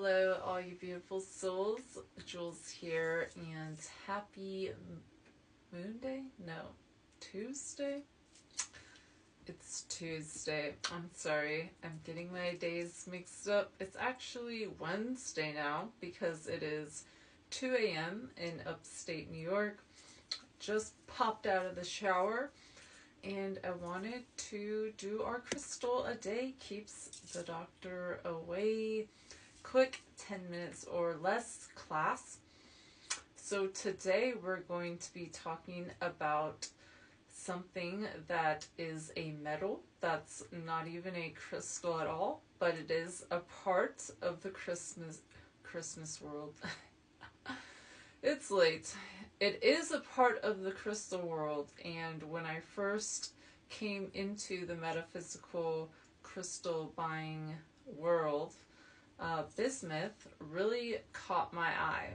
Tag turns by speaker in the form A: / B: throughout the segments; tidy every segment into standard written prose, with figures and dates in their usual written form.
A: Hello, all you beautiful souls. Jules here, and happy Moon Day? No, Tuesday? It's Tuesday. I'm sorry. I'm getting my days mixed up. It's actually Wednesday now because it is 2 a.m. in upstate New York. Just popped out of the shower, and I wanted to do our crystal a day keeps the doctor away. Quick 10 minutes or less class. So today we're going to be talking about something that is a metal that's not even a crystal at all, but it is a part of the Christmas world. It's late. It is a part of the crystal world, and when I first came into the metaphysical crystal buying world, Bismuth really caught my eye,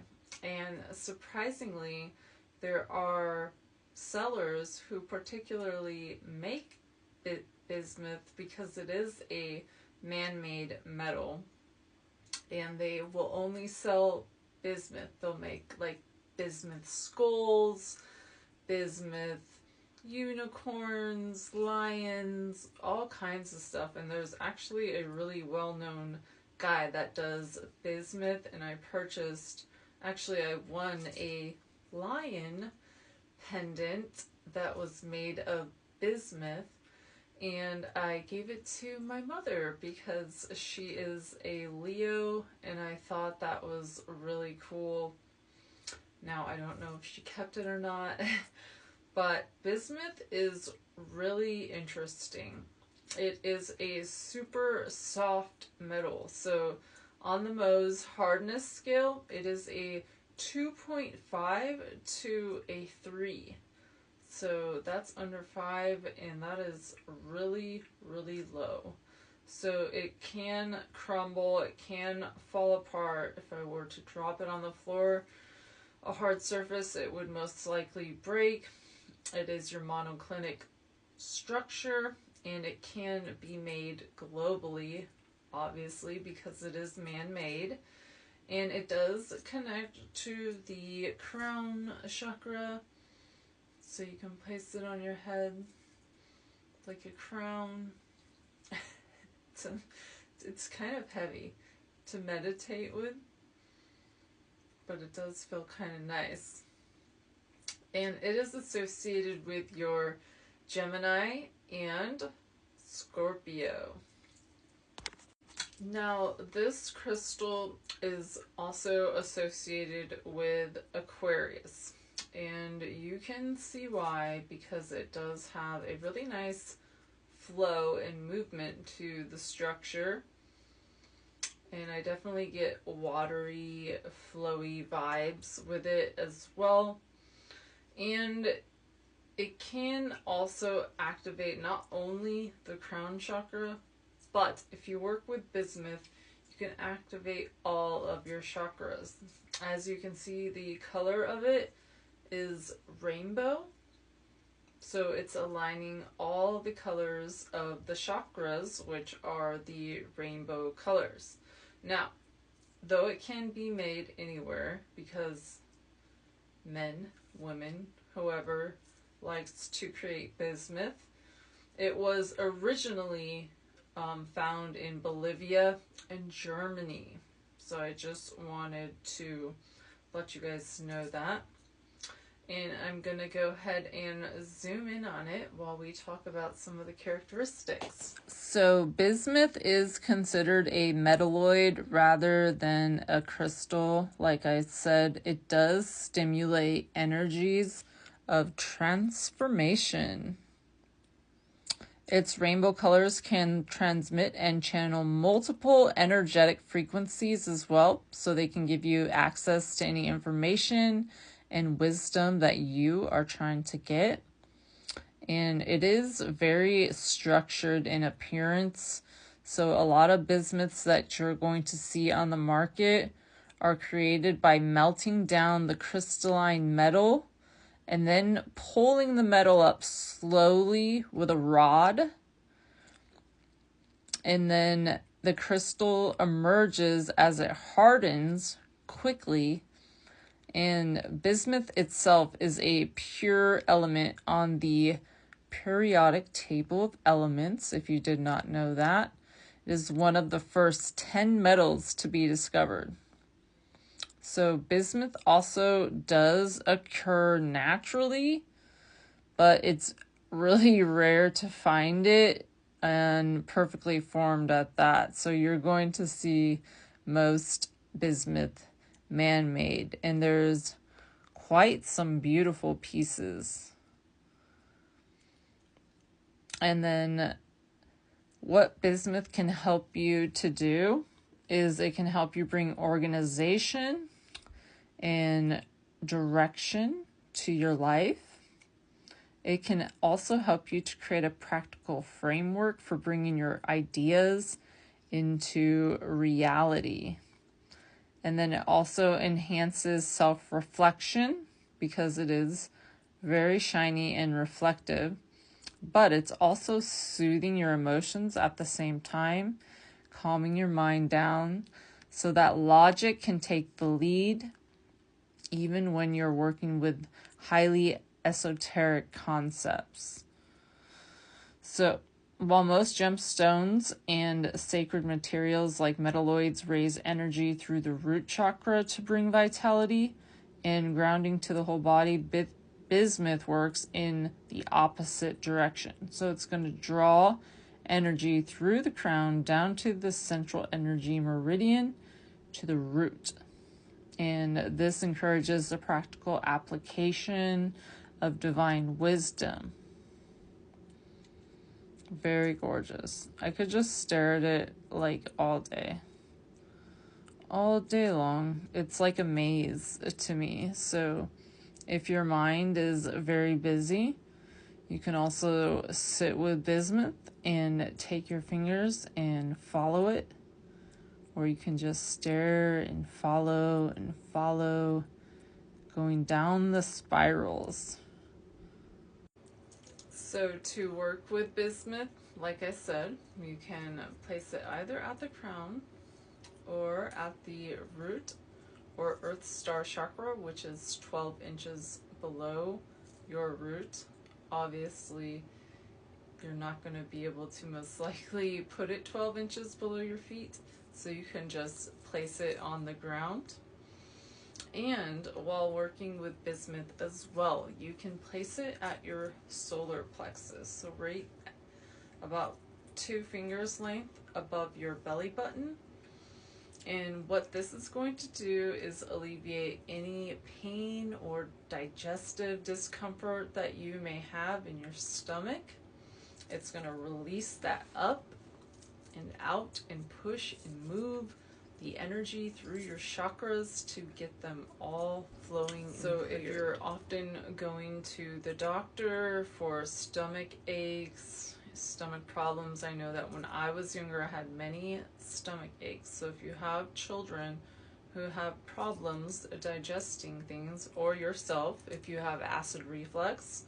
A: and surprisingly there are sellers who particularly make bismuth because it is a man-made metal, and they will only sell bismuth. They'll make like bismuth skulls, bismuth unicorns, lions, all kinds of stuff, and there's actually a really well-known guy that does bismuth, and I won a lion pendant that was made of bismuth, and I gave it to my mother because she is a Leo, and I thought that was really cool. Now I don't know if she kept it or not, but bismuth is really interesting. It is a super soft metal. So on the Mohs hardness scale, it is a 2.5 to a 3. So that's under 5, and that is really, really low. So it can crumble, it can fall apart. If I were to drop it on the floor, a hard surface, it would most likely break. It is your monoclinic structure, and it can be made globally, obviously, because it is man-made. And it does connect to the crown chakra, so you can place it on your head like a crown. It's kind of heavy to meditate with, but it does feel kind of nice. And it is associated with your Gemini and Scorpio. Now, this crystal is also associated with Aquarius, and you can see why, because it does have a really nice flow and movement to the structure, and I definitely get watery, flowy vibes with it as well. And it can also activate not only the crown chakra, but if you work with bismuth, you can activate all of your chakras. As you can see, the color of it is rainbow. So it's aligning all the colors of the chakras, which are the rainbow colors. Now, though it can be made anywhere, because men, women, whoever likes to create bismuth, it was originally found in Bolivia and Germany. So I just wanted to let you guys know that. And I'm going to go ahead and zoom in on it while we talk about some of the characteristics. So bismuth is considered a metalloid rather than a crystal. Like I said, it does stimulate energies of transformation. Its rainbow colors can transmit and channel multiple energetic frequencies as well, so they can give you access to any information and wisdom that you are trying to get. And it is very structured in appearance. So a lot of bismuths that you're going to see on the market are created by melting down the crystalline metal and then pulling the metal up slowly with a rod, and then the crystal emerges as it hardens quickly, and bismuth itself is a pure element on the periodic table of elements, if you did not know that. It is one of the first 10 metals to be discovered. So bismuth also does occur naturally, but it's really rare to find it, and perfectly formed at that. So you're going to see most bismuth man-made, and there's quite some beautiful pieces. And then what bismuth can help you to do is it can help you bring organization and direction to your life. It can also help you to create a practical framework for bringing your ideas into reality. And then it also enhances self-reflection because it is very shiny and reflective, but it's also soothing your emotions at the same time, calming your mind down so that logic can take the lead even when you're working with highly esoteric concepts. So, while most gemstones and sacred materials like metalloids raise energy through the root chakra to bring vitality and grounding to the whole body, bismuth works in the opposite direction. So it's going to draw energy through the crown down to the central energy meridian to the root. And this encourages the practical application of divine wisdom. Very gorgeous. I could just stare at it like all day long. It's like a maze to me. So if your mind is very busy, you can also sit with bismuth and take your fingers and follow it, or you can just stare and follow, going down the spirals. So to work with bismuth, like I said, you can place it either at the crown or at the root or earth star chakra, which is 12 inches below your root. Obviously, you're not going to be able to most likely put it 12 inches below your feet, so you can just place it on the ground. And while working with bismuth as well, you can place it at your solar plexus, so right about 2 fingers length above your belly button. And what this is going to do is alleviate any pain or digestive discomfort that you may have in your stomach. It's going to release that up and out and push and move the energy through your chakras to get them all flowing. So if you're often going to the doctor for stomach aches, stomach problems, I know that when I was younger I had many stomach aches. So if you have children who have problems digesting things, or yourself, if you have acid reflux,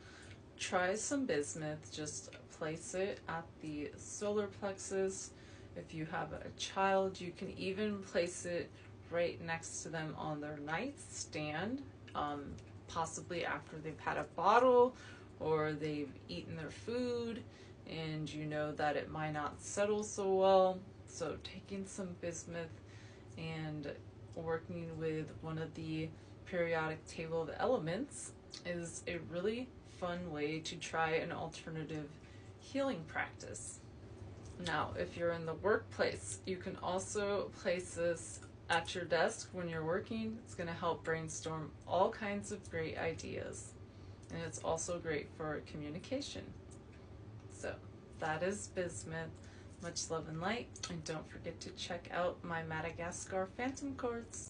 A: try some bismuth. Just place it at the solar plexus. If you have a child, you can even place it right next to them on their nightstand, possibly after they've had a bottle or they've eaten their food and you know that it might not settle so well. So taking some bismuth and working with one of the periodic table of elements is a really fun way to try an alternative healing practice. Now, if you're in the workplace, you can also place this at your desk when you're working. It's going to help brainstorm all kinds of great ideas. And it's also great for communication. So, that is bismuth. Much love and light. And don't forget to check out my Madagascar Phantom Quartz.